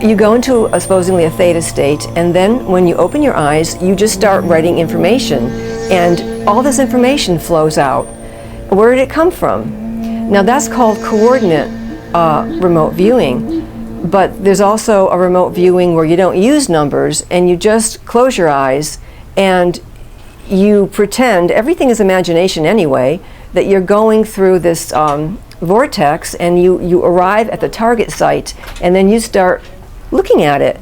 you go into supposedly a theta state, and then when you open your eyes, you just start writing information, and all this information flows out. Where did it come from? Now that's called coordinate remote viewing, but there's also a remote viewing where you don't use numbers and you just close your eyes and you pretend, everything is imagination anyway, that you're going through this vortex, and you arrive at the target site, and then you start looking at it.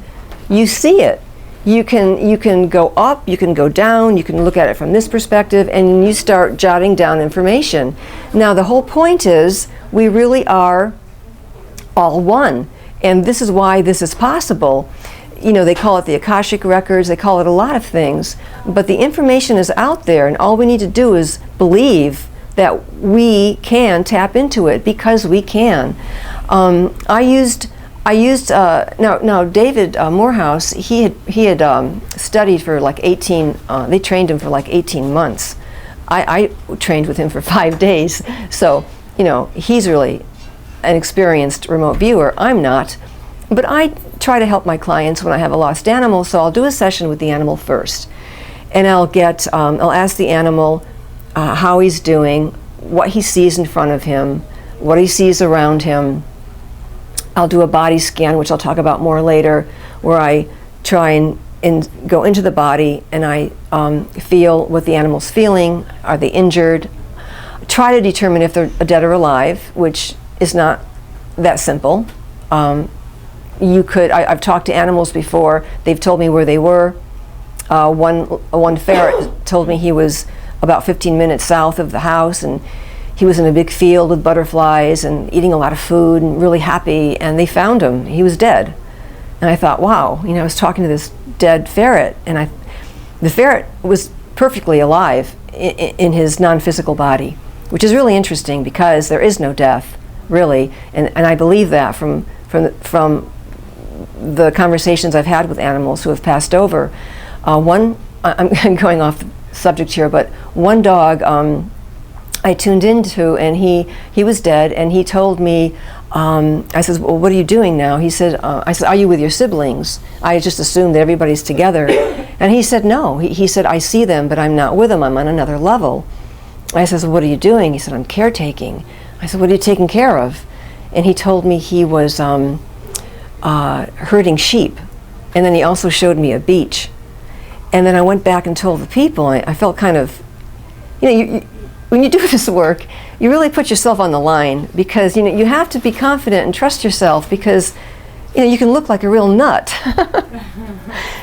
You see it. You can go up, you can go down, you can look at it from this perspective, and you start jotting down information. Now the whole point is we really are all one, and this is why this is possible. You know, they call it the Akashic Records, they call it a lot of things, but the information is out there, and all we need to do is believe that we can tap into it, because we can. I used now David Morehouse, he had studied for like 18, they trained him for like 18 months. I trained with him for 5 days, so you know, he's really an experienced remote viewer. I'm not, but I try to help my clients when I have a lost animal, so I'll do a session with the animal first, and I'll ask the animal how he's doing, what he sees in front of him, what he sees around him. I'll do a body scan, which I'll talk about more later, where I try and go into the body, and I feel what the animal's feeling. Are they injured? Try to determine if they're dead or alive, which is not that simple. I've talked to animals before. They've told me where they were. One ferret told me he was about 15 minutes south of the house, and he was in a big field with butterflies and eating a lot of food and really happy, and they found him. He was dead. And I thought, wow, you know, I was talking to this dead ferret, and the ferret was perfectly alive in his non-physical body, which is really interesting because there is no death, really, and I believe that from the conversations I've had with animals who have passed over. I'm going off the subject here, but one dog I tuned into, and he was dead, and he told me, I said, well, what are you doing now? He said, I said, are you with your siblings? I just assumed that everybody's together. And he said, no. He said, I see them, but I'm not with them. I'm on another level. I said, well, what are you doing? He said, I'm caretaking. I said, what are you taking care of? And he told me he was herding sheep. And then he also showed me a beach. And then I went back and told the people. I felt kind of, you know, when you do this work, you really put yourself on the line, because you know you have to be confident and trust yourself, because you know you can look like a real nut.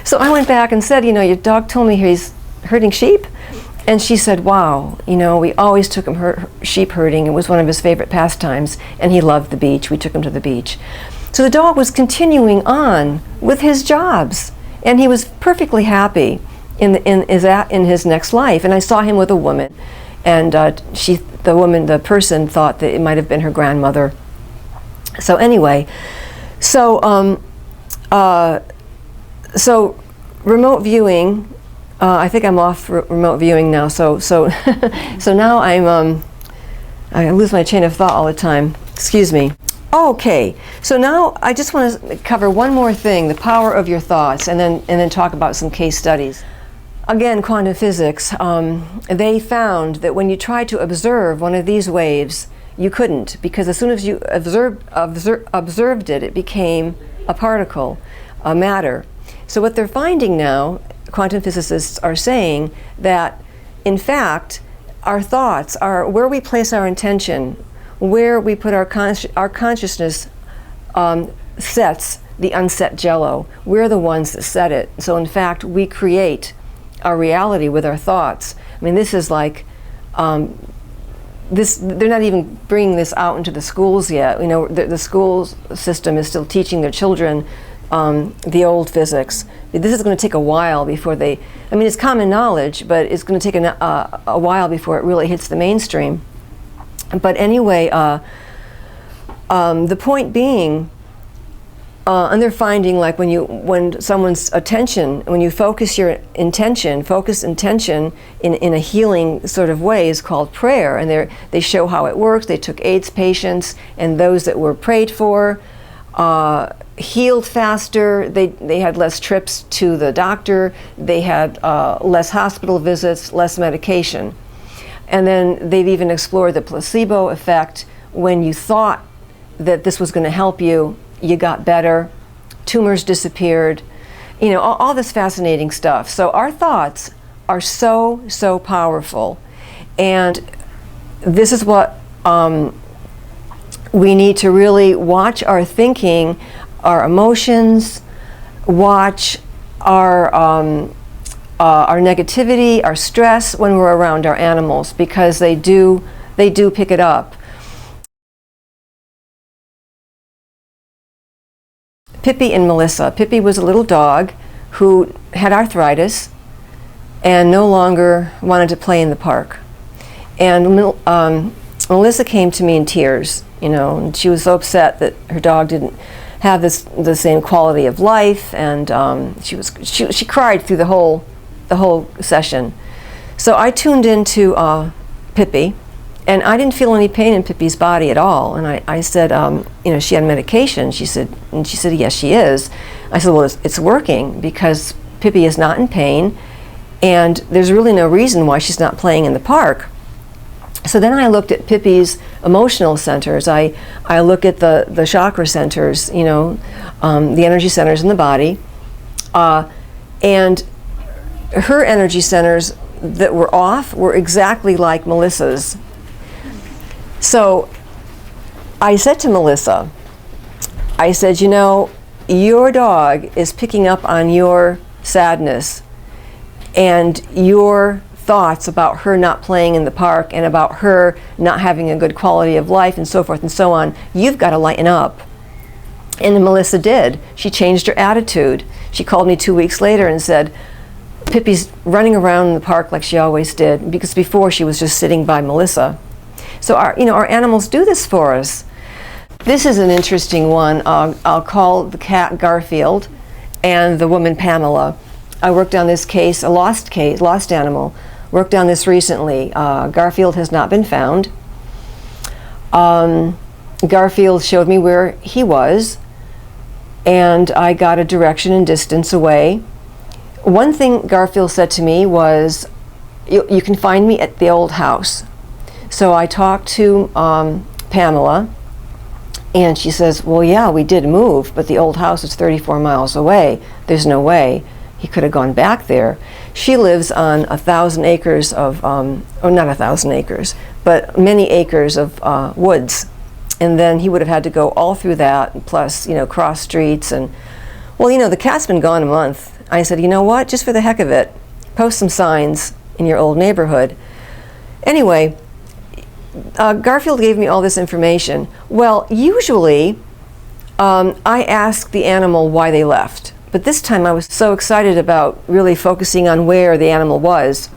So I went back and said, you know, your dog told me he's herding sheep, and she said, wow, you know, we always took him sheep herding. It was one of his favorite pastimes, and he loved the beach. We took him to the beach. So the dog was continuing on with his jobs, and he was perfectly happy in his next life. And I saw him with a woman. And the person thought that it might have been her grandmother. So anyway, so remote viewing. I think I'm off remote viewing now. So now I lose my chain of thought all the time. Excuse me. Okay. So now I just want to cover one more thing: the power of your thoughts, and then talk about some case studies. Again, quantum physics, they found that when you tried to observe one of these waves, you couldn't, because as soon as you observed it, it became a particle, a matter. So what they're finding now, quantum physicists are saying that, in fact, our thoughts are where we place our intention, where we put our consciousness sets the unset jello. We're the ones that set it. So in fact, we create our reality with our thoughts. I mean, this is like, they're not even bringing this out into the schools yet. You know, the school system is still teaching their children the old physics. This is going to take a while before I mean, it's common knowledge, but it's going to take a while before it really hits the mainstream. But anyway, the point being, and they're finding, like when someone's attention, when you focus your intention, in a healing sort of way, is called prayer. And they show how it works. They took AIDS patients and those that were prayed for. healed faster. They had less trips to the doctor. They had less hospital visits, less medication. And then they've even explored the placebo effect. When you thought that this was going to help you, you got better. Tumors disappeared. You know, all this fascinating stuff. So our thoughts are so powerful. And this is what we need to really watch our thinking, our emotions, watch our negativity, our stress when we're around our animals, because they do pick it up. Pippi and Melissa. Pippi was a little dog who had arthritis and no longer wanted to play in the park. And Melissa came to me in tears, you know, and she was so upset that her dog didn't have the same quality of life, and she cried through the whole session. So I tuned into Pippi, and I didn't feel any pain in Pippi's body at all. And I said, you know, she had medication. She said, yes, she is. I said, well, it's working because Pippi is not in pain, and there's really no reason why she's not playing in the park. So then I looked at Pippi's emotional centers. I look at the chakra centers, you know, the energy centers in the body, and her energy centers that were off were exactly like Melissa's. So I said to Melissa, I said, you know, your dog is picking up on your sadness and your thoughts about her not playing in the park and about her not having a good quality of life and so forth and so on. You've got to lighten up. And Melissa did. She changed her attitude. She called me 2 weeks later and said, Pippi's running around in the park like she always did, because before she was just sitting by Melissa. So our animals do this for us. This is an interesting one. I'll call the cat Garfield and the woman Pamela. I worked on this case, a lost animal. Worked on this recently. Garfield has not been found. Garfield showed me where he was, and I got a direction and distance away. One thing Garfield said to me was, you can find me at the old house. So I talked to Pamela, and she says, well, yeah, we did move, but the old house is 34 miles away. There's no way he could have gone back there. She lives on 1,000 acres of, or not 1,000 acres, but many acres of woods. And then he would have had to go all through that, plus, you know, cross streets. And, well, you know, the cat's been gone a month. I said, you know what, just for the heck of it, post some signs in your old neighborhood. Anyway, Garfield gave me all this information. Well, usually I ask the animal why they left. But this time I was so excited about really focusing on where the animal was,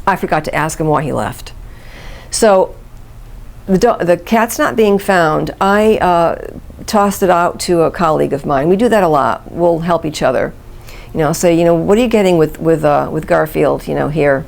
I forgot to ask him why he left. So the cat's not being found. I tossed it out to a colleague of mine. We do that a lot. We'll help each other. You know, I'll say, you know, what are you getting with Garfield, you know, here?